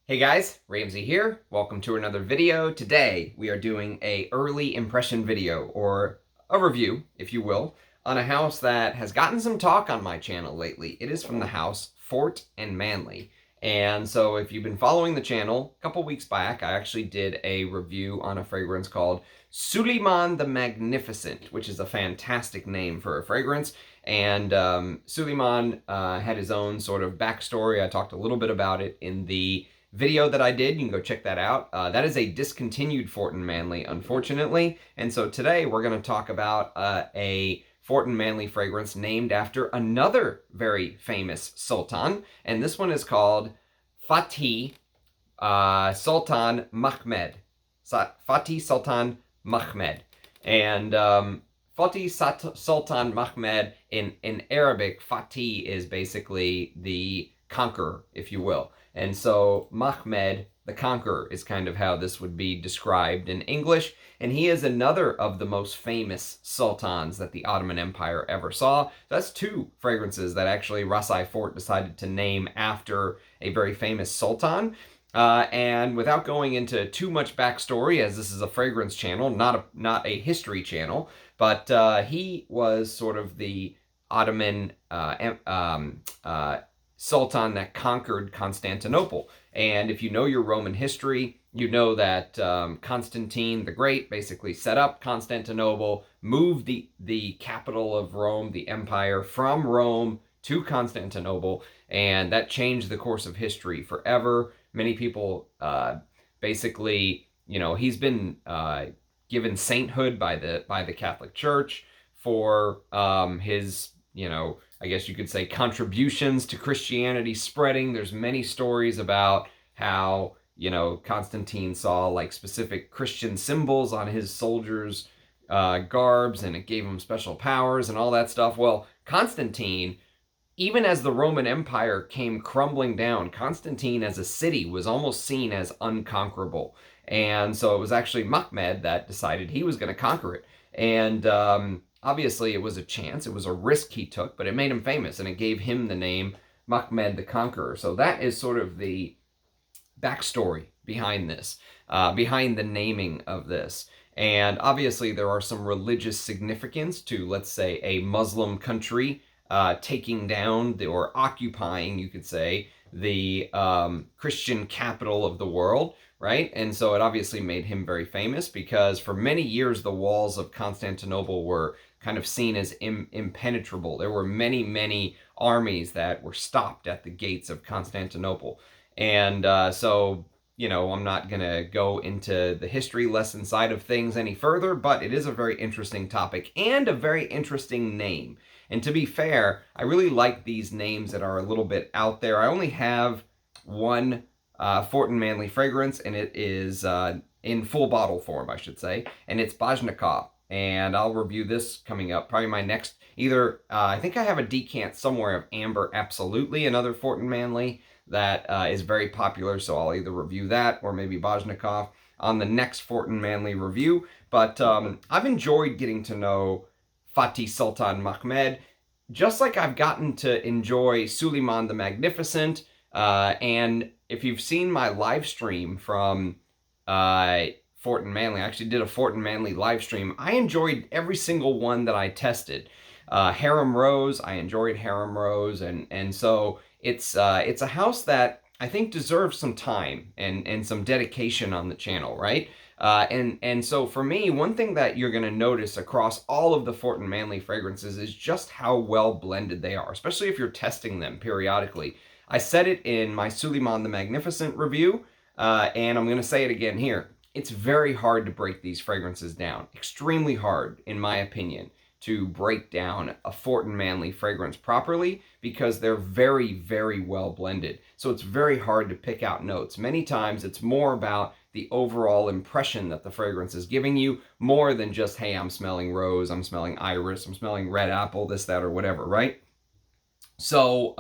Hey guys, Ramsey here. Welcome to another video. Today we are doing a early impression video, or a review, if you will, on a house that has gotten some talk on my channel lately. It is from the house Fort and Manle. And so if you've been following the channel, a couple weeks back I actually did a review on a fragrance called Sultan the Magnificent, which is a fantastic name for a fragrance. And Sultan had his own sort of backstory. I talked a little bit about it in the video that I did. You can go check that out. That is a discontinued Fort and Manle, unfortunately. And so today we're going to talk about a Fort and Manle fragrance named after another very famous sultan. And this one is called Fatih Sultan Mehmed. Fatih Sultan Mehmed. And Fatih Sultan Mehmed in Arabic, Fatih is basically the conqueror, if you will. And so Mehmed, the Conqueror, is kind of how this would be described in English. And he is another of the most famous sultans that the Ottoman Empire ever saw. So that's two fragrances that actually Ras Fort decided to name after a very famous sultan. And without going into too much backstory, as this is a fragrance channel, not a history channel, but he was sort of the Ottoman sultan that conquered Constantinople. And if you know your Roman history, you know that Constantine the Great basically set up Constantinople, moved the capital of Rome, the empire, from Rome to Constantinople, and that changed the course of history forever. Many people basically, he's been given sainthood by the Catholic Church for his, I guess you could say, contributions to Christianity spreading. There's many stories about how, Constantine saw like specific Christian symbols on his soldiers' garbs, and it gave him special powers and all that stuff. Well, Constantine, even as the Roman Empire came crumbling down, Constantine as a city was almost seen as unconquerable. And so it was actually Mehmed that decided he was going to conquer it. And obviously, it was a chance. It was a risk he took, but it made him famous, and it gave him the name Mehmed the Conqueror. So that is sort of the backstory behind this, behind the naming of this. And obviously, there are some religious significance to, let's say, a Muslim country taking down or occupying, you could say, the Christian capital of the world, right? And so it obviously made him very famous, because for many years the walls of Constantinople were kind of seen as impenetrable. There were many, many armies that were stopped at the gates of Constantinople. And so, I'm not going to go into the history lesson side of things any further, but it is a very interesting topic and a very interesting name. And to be fair, I really like these names that are a little bit out there. I only have one Fort and Manle fragrance, and it is in full bottle form, I should say, and it's Bajnakov. And I'll review this coming up, probably my next, either, I think I have a decant somewhere of Amber Absolutely, another Fort and Manle that is very popular, so I'll either review that or maybe Bajnakov on the next Fort and Manle review. But I've enjoyed getting to know Fatih Sultan Mehmed, just like I've gotten to enjoy Sultan the Magnificent. And if you've seen my live stream from Fort and Manle, I actually did a Fort and Manle live stream. I enjoyed every single one that I tested. Harem Rose, I enjoyed Harem Rose, and so it's a house that I think deserves some time and some dedication on the channel, right? And so for me, one thing that you're going to notice across all of the Fort and Manle fragrances is just how well blended they are, especially if you're testing them periodically. I said it in my Sultan the Magnificent review, and I'm going to say it again here. It's very hard to break these fragrances down. Extremely hard, in my opinion, to break down a Fort and Manle fragrance properly, because they're very, very well blended. So it's very hard to pick out notes. Many times it's more about the overall impression that the fragrance is giving you, more than just, hey, I'm smelling rose, I'm smelling iris, I'm smelling red apple, this, that, or whatever, right? So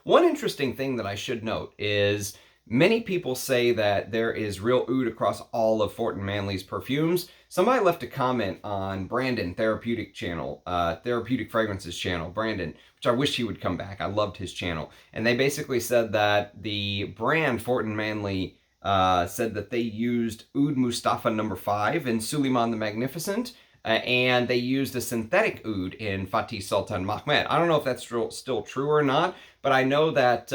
one interesting thing that I should note is Many people say that there is real oud across all of Fort and Manle's perfumes. Somebody left a comment on Brandon Therapeutic channel, Therapeutic Fragrances channel, Brandon, which I wish he would come back. I loved his channel. And they basically said that the brand Fort and Manle said that they used Oud Mustafa No. 5 in Suleiman the Magnificent, and they used a synthetic oud in Fatih Sultan Mehmed. I don't know if that's still true or not, but I know that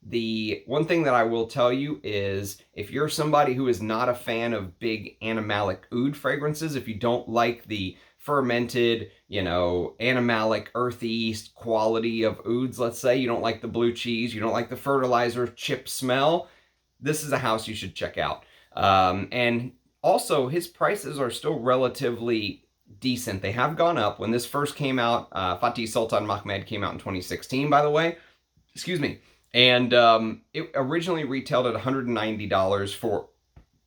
the one thing that I will tell you is if you're somebody who is not a fan of big animalic oud fragrances, if you don't like the fermented, animalic, earthy quality of ouds, let's say, you don't like the blue cheese, you don't like the fertilizer chip smell, this is a house you should check out. And also, his prices are still relatively decent. They have gone up. When this first came out, Fatih Sultan Mehmed came out in 2016, by the way. Excuse me. And it originally retailed at $190 for...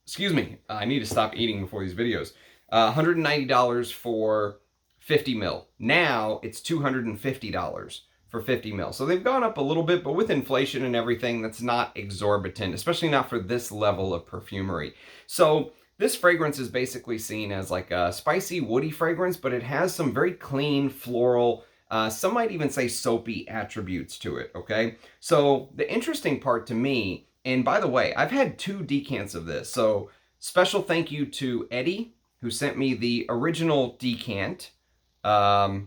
Excuse me. I need to stop eating before these videos. $190 for 50 mil. Now, it's $250 for 50 mil. So they've gone up a little bit, but with inflation and everything, that's not exorbitant, especially not for this level of perfumery. So this fragrance is basically seen as like a spicy, woody fragrance, but it has some very clean, floral, some might even say soapy attributes to it, okay? So the interesting part to me, and by the way, I've had 2 decants of this, so special thank you to Eddie, who sent me the original decant,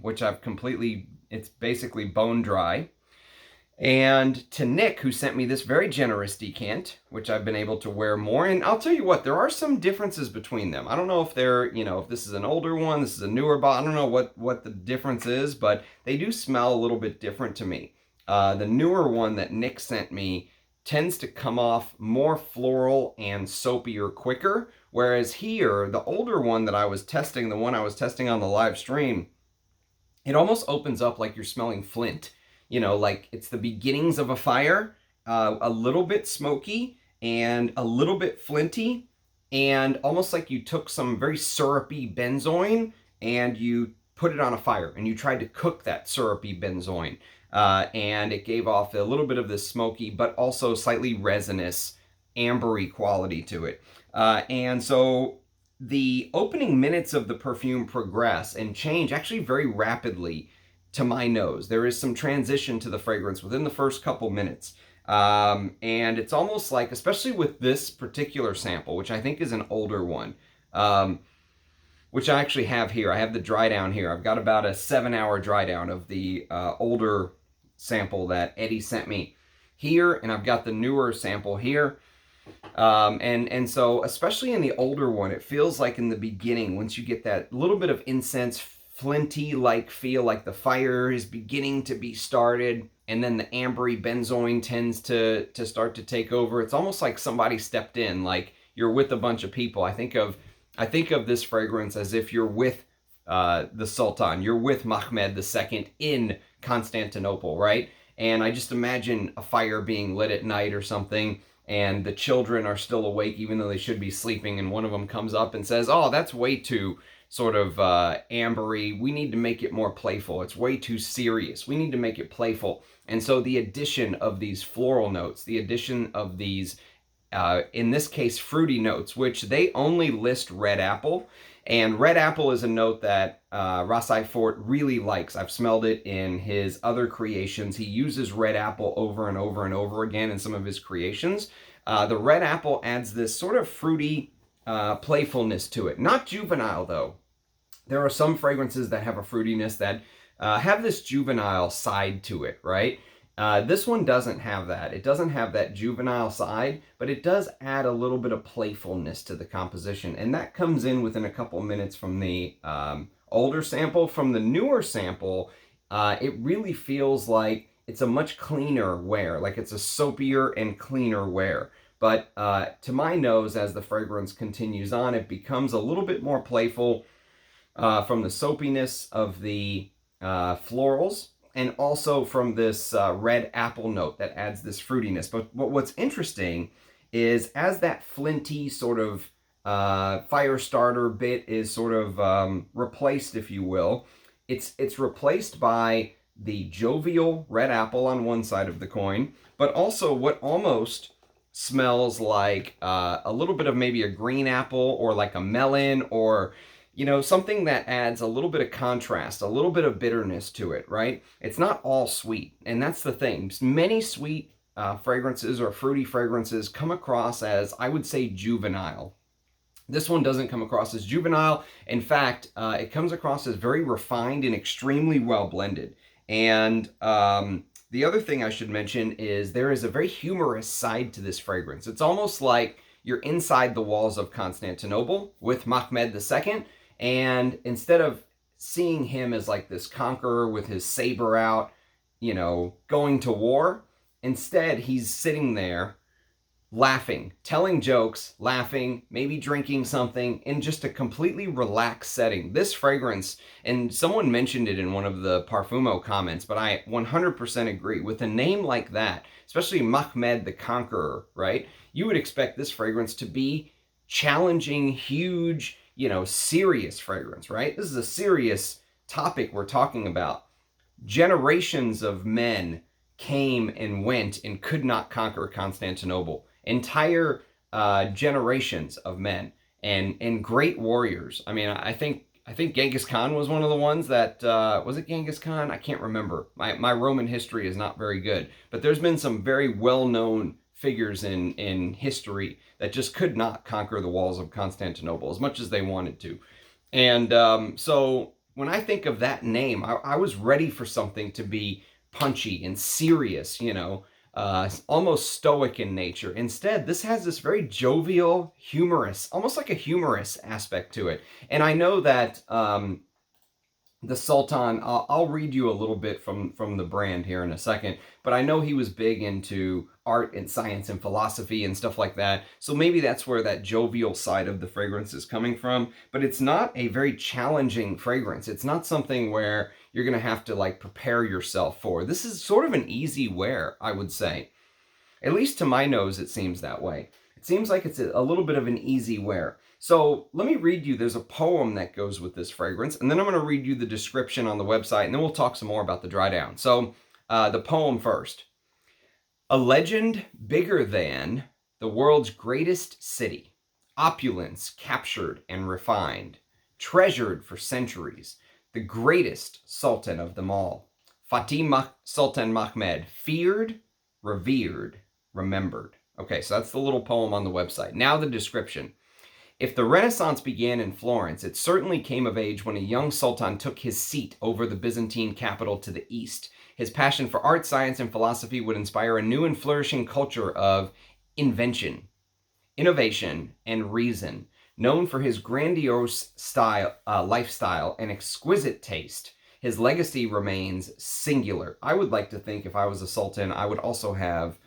which I've completely, it's basically bone dry. And to Nick, who sent me this very generous decant, which I've been able to wear more. And I'll tell you what, there are some differences between them. I don't know if they're, if this is an older one, this is a newer bottle. I don't know what the difference is, but they do smell a little bit different to me. The newer one that Nick sent me tends to come off more floral and soapier quicker. Whereas here, the older one that I was testing, the one I was testing on the live stream, it almost opens up like you're smelling flint. Like it's the beginnings of a fire, a little bit smoky and a little bit flinty, and almost like you took some very syrupy benzoin and you put it on a fire and you tried to cook that syrupy benzoin. And it gave off a little bit of this smoky, but also slightly resinous, ambery quality to it. And so the opening minutes of the perfume progress and change actually very rapidly to my nose. There is some transition to the fragrance within the first couple minutes. And it's almost like, especially with this particular sample, which I think is an older one, which I actually have here. I have the dry down here. I've got about a 7-hour dry down of the older sample that Eddie sent me here, and I've got the newer sample here. And so, especially in the older one, it feels like in the beginning, once you get that little bit of incense, flinty-like feel, like the fire is beginning to be started, and then the ambery benzoin tends to start to take over. It's almost like somebody stepped in, like you're with a bunch of people. I think of this fragrance as if you're with the Sultan, you're with Mehmed II in Constantinople, right? And I just imagine a fire being lit at night or something, and the children are still awake even though they should be sleeping, and one of them comes up and says, "Oh, that's way too sort of ambery. We need to make it more playful. It's way too serious. We need to make it playful." And so the addition of these floral notes, the addition of these, in this case, fruity notes, which they only list red apple. And red apple is a note that Rasai Fort really likes. I've smelled it in his other creations. He uses red apple over and over and over again in some of his creations. The red apple adds this sort of fruity playfulness to it. Not juvenile, though. There are some fragrances that have a fruitiness that have this juvenile side to it, right? This one doesn't have that. It doesn't have that juvenile side, but it does add a little bit of playfulness to the composition. And that comes in within a couple minutes from the older sample. From the newer sample, it really feels like it's a much cleaner wear, like it's a soapier and cleaner wear. But to my nose, as the fragrance continues on, it becomes a little bit more playful from the soapiness of the florals, and also from this red apple note that adds this fruitiness. But what's interesting is as that flinty sort of fire starter bit is sort of replaced, if you will, it's replaced by the jovial red apple on one side of the coin, but also what almost smells like a little bit of maybe a green apple or like a melon, or something that adds a little bit of contrast, a little bit of bitterness to it, right? It's not all sweet, and that's the thing. Many sweet fragrances or fruity fragrances come across as, I would say, juvenile. This one doesn't come across as juvenile. In fact, it comes across as very refined and extremely well blended. And the other thing I should mention is there is a very humorous side to this fragrance. It's almost like you're inside the walls of Constantinople with Mehmed II, and instead of seeing him as like this conqueror with his saber out, going to war, instead he's sitting there laughing, telling jokes, laughing, maybe drinking something in just a completely relaxed setting. This fragrance, and someone mentioned it in one of the Parfumo comments, but I 100% agree. With a name like that, especially Mehmed the Conqueror, right? You would expect this fragrance to be challenging, huge, serious fragrance, right? This is a serious topic we're talking about. Generations of men came and went and could not conquer Constantinople. Entire generations of men and great warriors. I mean, I think Genghis Khan was one of the ones that was it Genghis Khan? I can't remember. My Roman history is not very good, but there's been some very well-known figures in history that just could not conquer the walls of Constantinople as much as they wanted to. And so when I think of that name, I was ready for something to be punchy and serious, almost stoic in nature. Instead, this has this very jovial, humorous, almost like a humorous aspect to it. And I know that the Sultan, I'll read you a little bit from the brand here in a second, but I know he was big into art and science and philosophy and stuff like that. So maybe that's where that jovial side of the fragrance is coming from. But it's not a very challenging fragrance. It's not something where you're going to have to like prepare yourself for. This is sort of an easy wear, I would say. At least to my nose, it seems that way. It seems like it's a little bit of an easy wear. So let me read you, there's a poem that goes with this fragrance, and then I'm going to read you the description on the website, and then we'll talk some more about the dry down. So the poem first. A legend bigger than the world's greatest city, opulence captured and refined, treasured for centuries, the greatest sultan of them all, Fatih Sultan Mehmed, feared, revered, remembered. Okay, so that's the little poem on the website. Now the description. If the Renaissance began in Florence, it certainly came of age when a young sultan took his seat over the Byzantine capital to the east. His passion for art, science, and philosophy would inspire a new and flourishing culture of invention, innovation, and reason. Known for his grandiose lifestyle and exquisite taste, his legacy remains singular. I would like to think if I was a sultan, I would also have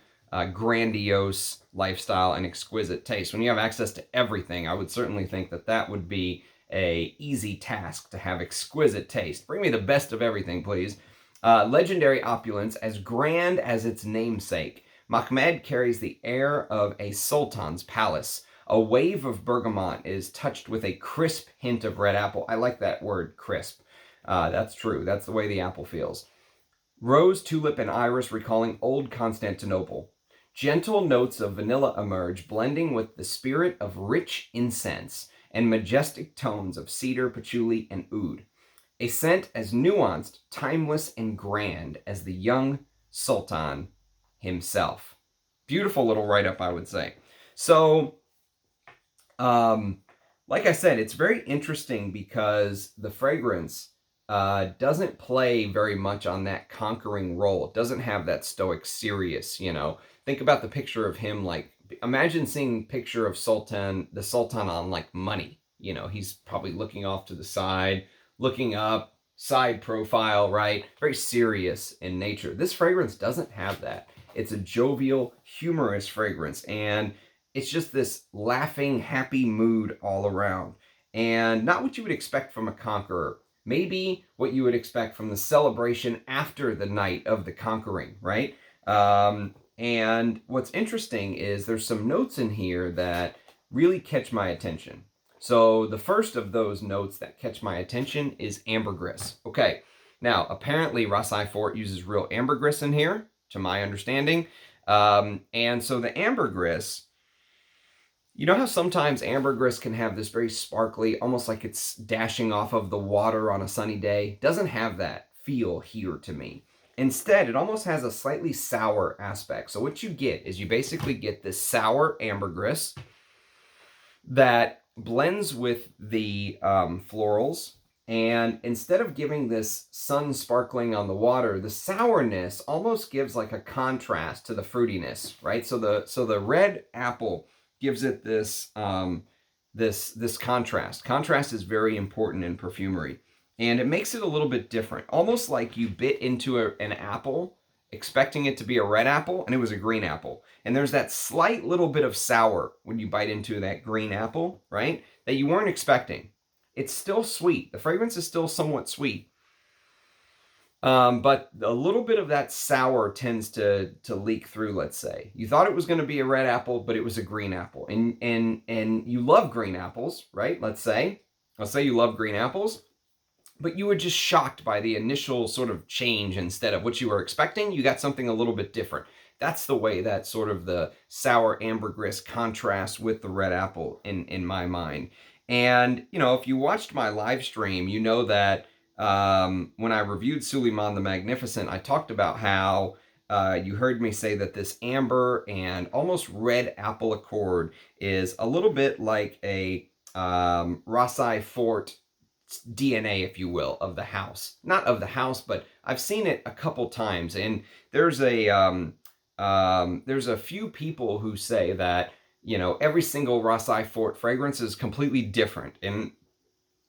grandiose lifestyle and exquisite taste. When you have access to everything, I would certainly think that that would be a easy task to have exquisite taste. Bring me the best of everything, please. Legendary opulence, as grand as its namesake, Mehmed carries the air of a sultan's palace. A wave of bergamot is touched with a crisp hint of red apple. I like that word, crisp. That's true. That's the way the apple feels. Rose, tulip, and iris recalling old Constantinople. Gentle notes of vanilla emerge, blending with the spirit of rich incense and majestic tones of cedar, patchouli, and oud. A scent as nuanced, timeless, and grand as the young sultan himself. Beautiful little write-up, I would say. So, like I said, it's very interesting because the fragrance doesn't play very much on that conquering role. It doesn't have that stoic, serious, Think about the picture of him, like, imagine seeing a picture of the Sultan on, like, Money. He's probably looking off to the side, looking up, side profile, right? Very serious in nature. This fragrance doesn't have that. It's a jovial, humorous fragrance, and it's just this laughing, happy mood all around. And not what you would expect from a conqueror. Maybe what you would expect from the celebration after the night of the conquering, right? And what's interesting is there's some notes in here that really catch my attention. So the first of those notes that catch my attention is ambergris. Okay, now apparently Rasai Fort uses real ambergris in here, to my understanding. And so the ambergris, you know how sometimes ambergris can have this very sparkly, almost like it's dashing off of the water on a sunny day? Doesn't have that feel here to me. Instead, it almost has a slightly sour aspect. So what you get is you basically get this sour ambergris that blends with the florals. And instead of giving this sun sparkling on the water, the sourness almost gives like a contrast to the fruitiness, right? So the red apple gives it this this contrast. Contrast is very important in perfumery, and it makes it a little bit different, almost like you bit into an apple expecting it to be a red apple and it was a green apple. And there's that slight little bit of sour when you bite into that green apple, right? That you weren't expecting. It's still sweet. The fragrance is still somewhat sweet. But a little bit of that sour tends to leak through, let's say. You thought it was going to be a red apple, but it was a green apple. And you love green apples, right? Let's say you love green apples, but you were just shocked by the initial sort of change. Instead of what you were expecting, you got something a little bit different. That's the way that sort of the sour ambergris contrasts with the red apple in my mind. And, you know, if you watched my live stream, you know that when I reviewed Suleiman the Magnificent, I talked about how you heard me say that this amber and almost red apple accord is a little bit like a Rasai Fort DNA, if you will, of the house. Not of the house, but I've seen it a couple times. And there's a few people who say that, you know, every single Rasai Fort fragrance is completely different. And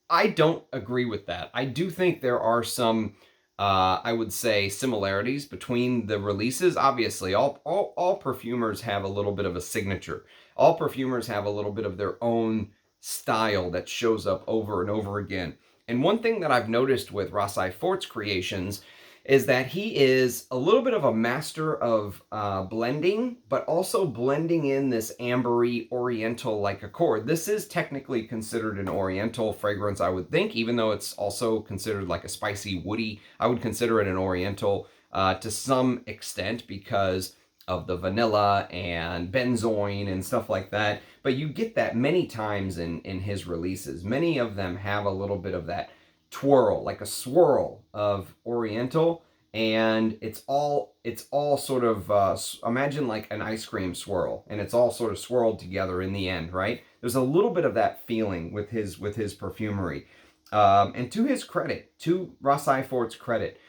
I don't agree with that. I do think there are some, I would say, similarities between the releases. Obviously, all perfumers have a little bit of a signature. All perfumers have a little bit of their own style that shows up over and over again. And one thing that I've noticed with Rasai Fort's creations is that he is a little bit of a master of blending, but also blending in this ambery oriental-like accord. This is technically considered an oriental fragrance, I would think, even though it's also considered like a spicy woody. I would consider it an oriental to some extent because of the vanilla and benzoin and stuff like that. But you get that many times in his releases. Many of them have a little bit of that twirl, like a swirl of oriental, and it's all sort of imagine like an ice cream swirl, and it's all sort of swirled together in the end, right? There's a little bit of that feeling with his perfumery. And to his credit, to Rasai Fort's credit,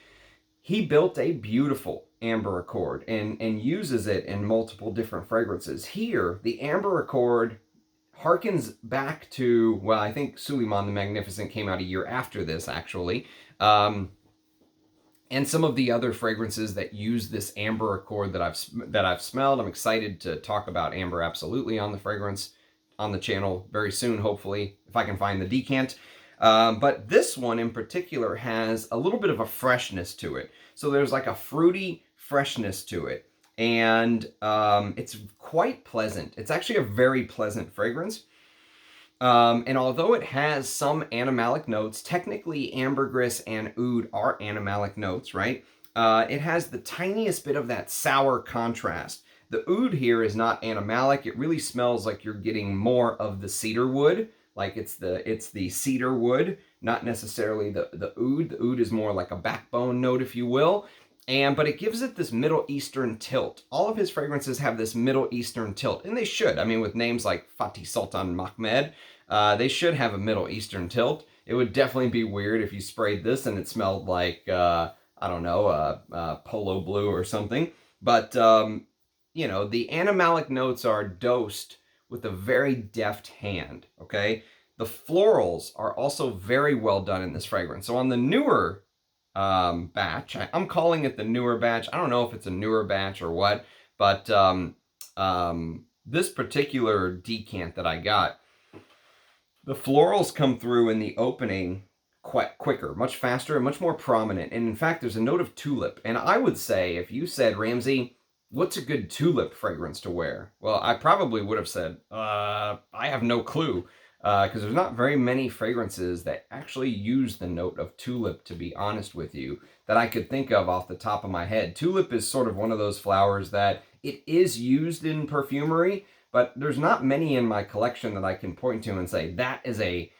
he built a beautiful amber accord and uses it in multiple different fragrances. Here, the amber accord harkens back to, well, I think Suleiman the Magnificent came out a year after this, actually. And some of the other fragrances that use this amber accord that I've smelled. I'm excited to talk about amber absolutely on the fragrance on the channel very soon, hopefully, if I can find the decant. But this one in particular has a little bit of a freshness to it. So there's like a fruity freshness to it. And it's quite pleasant. It's actually a very pleasant fragrance. And although it has some animalic notes, technically ambergris and oud are animalic notes, right? It has the tiniest bit of that sour contrast. The oud here is not animalic. It really smells like you're getting more of the cedar wood. Like it's the cedar wood, not necessarily the oud. The oud is more like a backbone note, if you will. But it gives it this Middle Eastern tilt. All of his fragrances have this Middle Eastern tilt, and they should. I mean, with names like Fatih, Sultan, Mehmed, they should have a Middle Eastern tilt. It would definitely be weird if you sprayed this and it smelled like, I don't know, polo blue or something. But, you know, the animalic notes are dosed with a very deft hand, okay? The florals are also very well done in this fragrance. So on the newer batch, I'm calling it the newer batch. I don't know if it's a newer batch or what, but this particular decant that I got, the florals come through in the opening quite quicker, much faster, and much more prominent. And in fact, there's a note of tulip. And I would say, if you said, Ramsey, what's a good tulip fragrance to wear? Well, I probably would have said, I have no clue. Because there's not very many fragrances that actually use the note of tulip, to be honest with you, that I could think of off the top of my head. Tulip is sort of one of those flowers that It is used in perfumery, but there's not many in my collection that I can point to and say that is a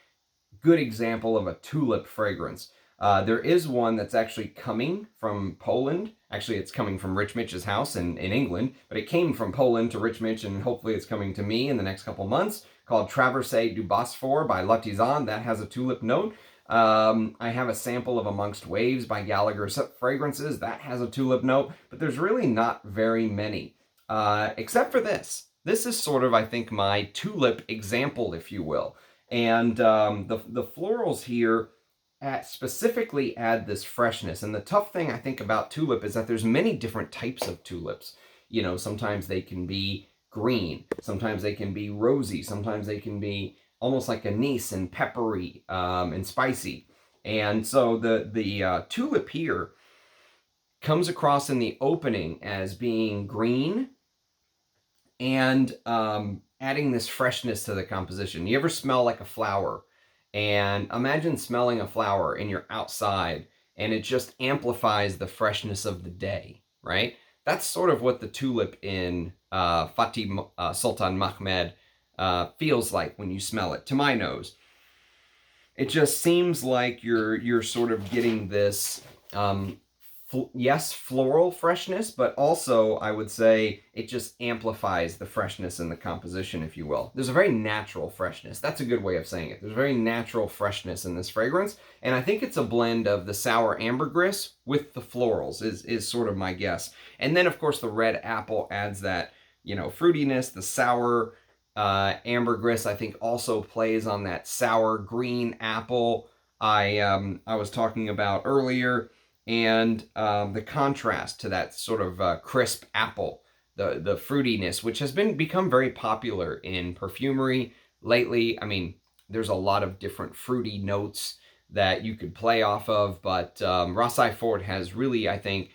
good example of a tulip fragrance. There is one that's actually coming from Poland. Actually, it's coming from Rich Mitch's house in England, but it came from Poland to Rich Mitch, and hopefully it's coming to me in the next couple months, called Traversée du Bosphore by L'Artisan. That has a tulip note. I have a sample of Amongst Waves by Gallagher Fragrances. That has a tulip note, but there's really not very many, except for this. This is sort of, I think, my tulip example, if you will. And the florals here specifically add this freshness. And the tough thing I think about tulip is that there's many different types of tulips. You know, sometimes they can be green, sometimes they can be rosy, sometimes they can be almost like anise and peppery and spicy. And so the tulip here comes across in the opening as being green and adding this freshness to the composition. You ever smell like a flower? And imagine smelling a flower and you're outside and it just amplifies the freshness of the day, right? That's sort of what the tulip in Fatih Sultan Mehmed feels like when you smell it, to my nose. It just seems like you're sort of getting this yes, floral freshness, but also I would say it just amplifies the freshness in the composition, if you will. There's a very natural freshness. That's a good way of saying it. There's a very natural freshness in this fragrance, and I think it's a blend of the sour ambergris with the florals is sort of my guess. And then, of course, the red apple adds that, you know, fruitiness. The sour ambergris, I think, also plays on that sour green apple I was talking about earlier. And the contrast to that sort of crisp apple, the fruitiness, which has become very popular in perfumery lately. I mean, there's a lot of different fruity notes that you could play off of, but Rossai Ford has really, I think,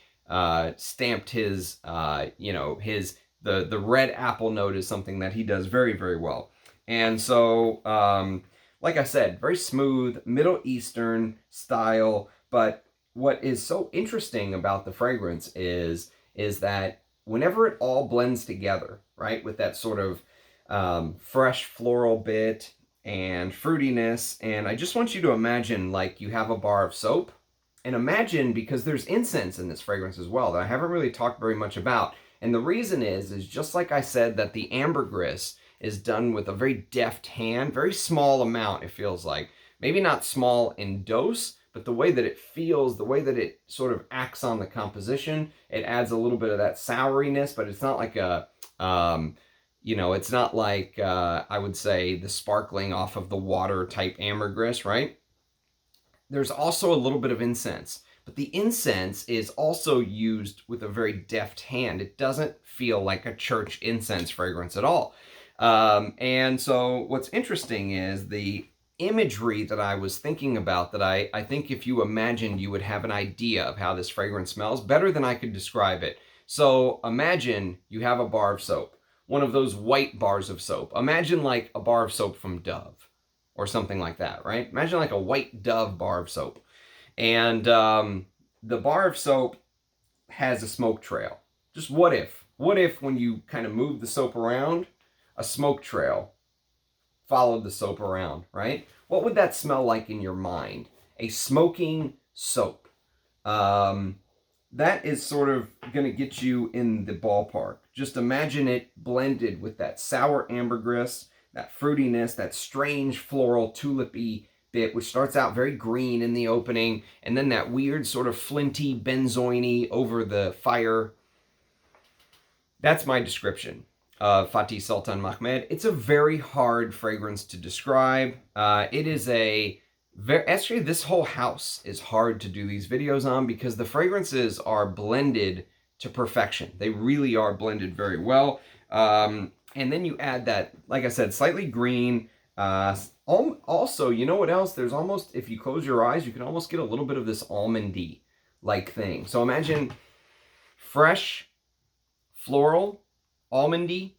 stamped his, the red apple note is something that he does very, very well. And so, like I said, very smooth, Middle Eastern style, but what is so interesting about the fragrance is that whenever it all blends together, right, with that sort of fresh floral bit and fruitiness, and I just want you to imagine like you have a bar of soap, and imagine, because there's incense in this fragrance as well that I haven't really talked very much about, and the reason is just like I said, that the ambergris is done with a very deft hand, very small amount, it feels like. Maybe not small in dose, but the way that it feels, the way that it sort of acts on the composition, it adds a little bit of that souriness, but it's not like a, it's not like, I would say, the sparkling off of the water type ambergris, right? There's also a little bit of incense, but the incense is also used with a very deft hand. It doesn't feel like a church incense fragrance at all. And so what's interesting is the imagery that I was thinking about, that I think if you imagined, you would have an idea of how this fragrance smells better than I could describe it. So imagine you have a bar of soap, one of those white bars of soap. Imagine like a bar of soap from Dove or something like that, right? Imagine like a white Dove bar of soap. And the bar of soap has a smoke trail. Just what if when you kind of move the soap around, a smoke trail followed the soap around, right? What would that smell like in your mind? A smoking soap. That is sort of going to get you in the ballpark. Just imagine it blended with that sour ambergris, that fruitiness, that strange floral tulipy bit, which starts out very green in the opening, and then that weird sort of flinty, benzoin-y over the fire. That's my description of Fatih Sultan Mehmed. It's a very hard fragrance to describe. It is actually, this whole house is hard to do these videos on because the fragrances are blended to perfection. They really are blended very well. And then you add that, like I said, slightly green. Also, you know what else? There's almost, if you close your eyes, you can almost get a little bit of this almondy-like thing. So imagine fresh, floral, almondy,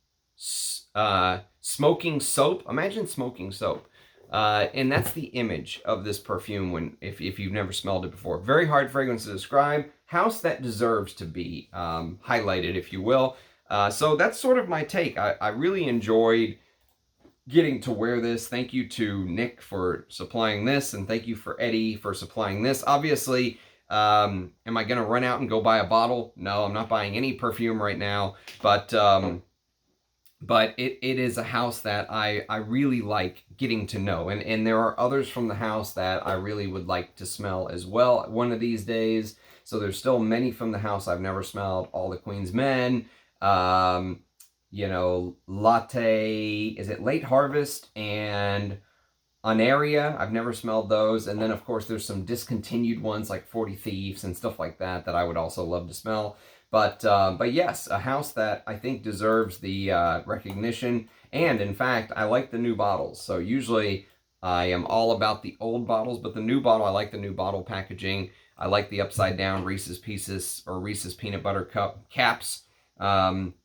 smoking soap. Imagine smoking soap. And that's the image of this perfume if you've never smelled it before. Very hard fragrance to describe. House that deserves to be highlighted, if you will. So that's sort of my take. I really enjoyed getting to wear this. Thank you to Nick for supplying this, and thank you for Eddie for supplying this. Obviously, am I going to run out and go buy a bottle? No, I'm not buying any perfume right now, but it is a house that I really like getting to know. And there are others from the house that I really would like to smell as well one of these days. So there's still many from the house I've never smelled. All the Queen's Men, you know, Latte, is it Late Harvest, and Anaria. I've never smelled those. And then, of course, there's some discontinued ones like 40 Thieves and stuff like that that I would also love to smell. But yes, a house that I think deserves the recognition. And in fact, I like the new bottles. So usually I am all about the old bottles, but the new bottle, I like the new bottle packaging. I like the upside down Reese's Pieces or Reese's Peanut Butter Cup caps.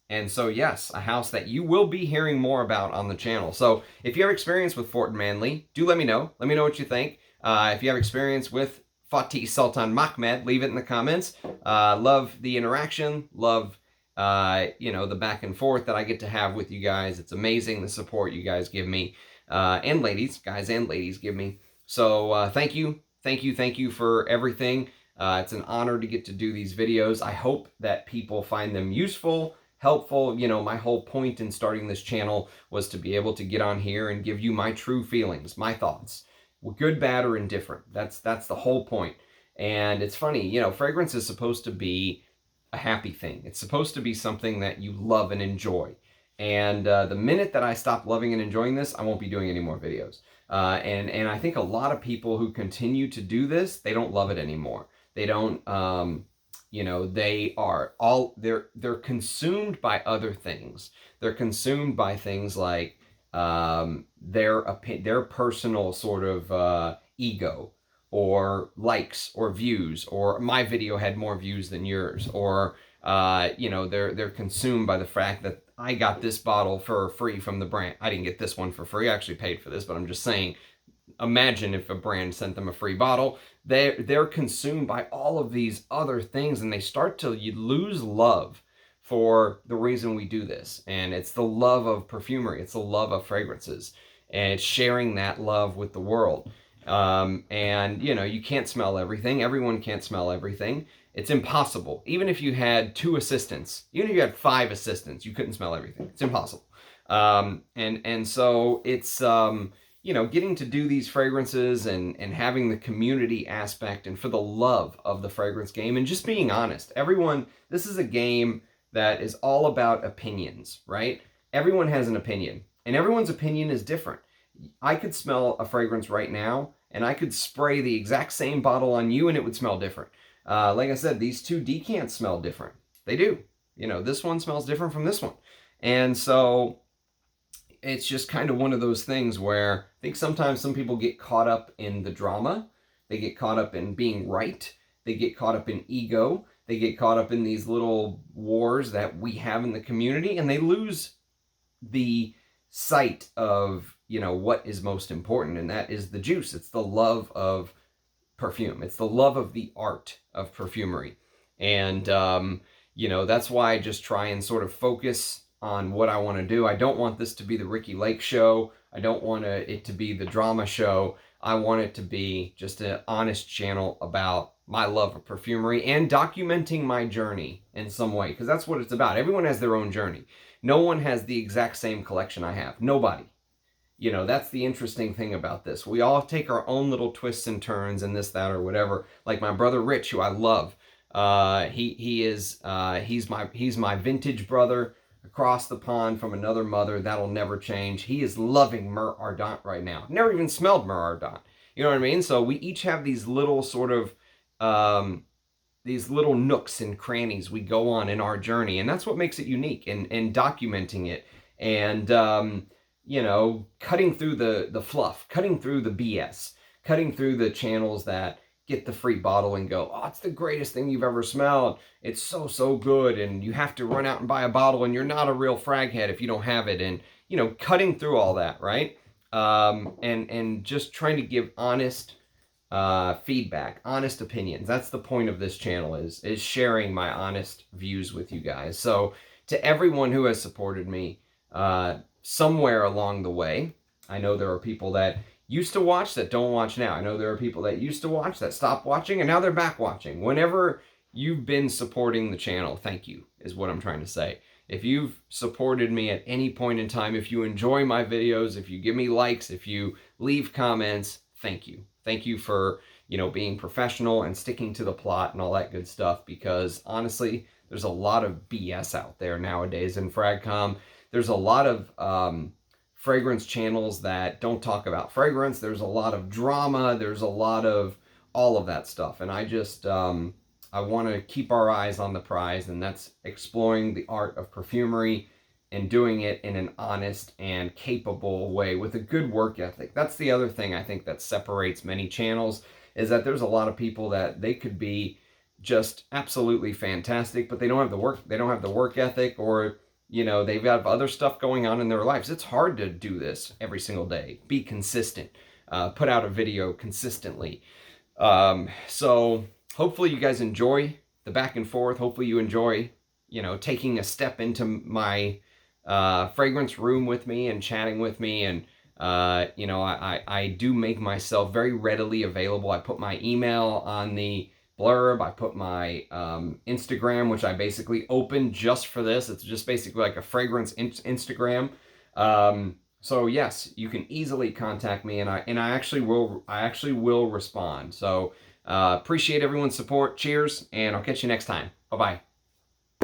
And so, yes, a house that you will be hearing more about on the channel. So if you have experience with Fort Manle, do let me know. Let me know what you think. If you have experience with Fatih Sultan Mehmed, leave it in the comments. Love the interaction. Love, you know, the back and forth that I get to have with you guys. It's amazing the support you guys give me. And ladies, guys and ladies give me. So thank you. Thank you. Thank you for everything. It's an honor to get to do these videos. I hope that people find them useful, helpful. You know, my whole point in starting this channel was to be able to get on here and give you my true feelings, my thoughts, good, bad, or indifferent. That's the whole point. And it's funny, you know, fragrance is supposed to be a happy thing. It's supposed to be something that you love and enjoy. And the minute that I stop loving and enjoying this, I won't be doing any more videos. And I think a lot of people who continue to do this, they don't love it anymore. They don't, you know, they're consumed by other things. They're consumed by things like their personal sort of ego, or likes or views, or my video had more views than yours, or you know, they're consumed by the fact that I got this bottle for free from the brand. I didn't get this one for free. I actually paid for this, but I'm just saying, imagine if a brand sent them a free bottle. They're consumed by all of these other things, and they start to lose love for the reason we do this. And it's the love of perfumery. It's the love of fragrances, and it's sharing that love with the world. And you know, you can't smell everything. Everyone can't smell everything. It's impossible. Even if you had 2 assistants, even if you had 5 assistants, you couldn't smell everything. It's impossible. And so it's, you know, getting to do these fragrances and having the community aspect, and for the love of the fragrance game, and just being honest. Everyone, this is a game that is all about opinions, right? Everyone has an opinion, and everyone's opinion is different. I could smell a fragrance right now, and I could spray the exact same bottle on you, and it would smell different. Like I said, these 2 decants smell different. They do. You know, this one smells different from this one. And so it's just kind of one of those things where I think sometimes some people get caught up in the drama. They get caught up in being right. They get caught up in ego. They get caught up in these little wars that we have in the community, and they lose the sight of, you know, what is most important, and that is the juice. It's the love of perfume. It's the love of the art of perfumery. And, you know, that's why I just try and sort of focus on what I want to do. I don't want this to be the Ricky Lake show. I don't want it to be the drama show. I want it to be just an honest channel about my love of perfumery and documenting my journey in some way, because that's what it's about. Everyone has their own journey. No one has the exact same collection I have. Nobody. You know, that's the interesting thing about this. We all take our own little twists and turns and this, that, or whatever. Like my brother Rich, who I love. He's my vintage brother across the pond from another mother. That'll never change. He is loving Myrrh Ardent right now. Never even smelled Myrrh Ardent. You know what I mean? So we each have these little sort of these little nooks and crannies we go on in our journey, and that's what makes it unique. And documenting it, and you know, cutting through the fluff, cutting through the BS, cutting through the channels that get the free bottle and go, oh, it's the greatest thing you've ever smelled. It's so, so good. And you have to run out and buy a bottle, and you're not a real frag head if you don't have it. And, you know, cutting through all that, right? And just trying to give honest feedback, honest opinions. That's the point of this channel, is sharing my honest views with you guys. So to everyone who has supported me somewhere along the way. I know there are people that used to watch that don't watch now. I know there are people that used to watch that stopped watching and now they're back watching. Whenever you've been supporting the channel, thank you, is what I'm trying to say. If you've supported me at any point in time, if you enjoy my videos, if you give me likes, if you leave comments, thank you. Thank you for, being professional and sticking to the plot and all that good stuff, because honestly, there's a lot of BS out there nowadays in Fragcom. There's a lot of fragrance channels that don't talk about fragrance. There's a lot of drama. There's a lot of all of that stuff. And I just, I want to keep our eyes on the prize, and that's exploring the art of perfumery and doing it in an honest and capable way with a good work ethic. That's the other thing I think that separates many channels, is that there's a lot of people that they could be just absolutely fantastic, but they don't have the work ethic, or they've got other stuff going on in their lives. It's hard to do this every single day, be consistent, put out a video consistently. So hopefully you guys enjoy the back and forth. Hopefully you enjoy, taking a step into my fragrance room with me and chatting with me. And, I do make myself very readily available. I put my email on the blurb. I put my Instagram, which I basically opened just for this. It's just basically like a fragrance Instagram. So yes, you can easily contact me, and I actually will respond. So appreciate everyone's support. Cheers, and I'll catch you next time. Bye-bye.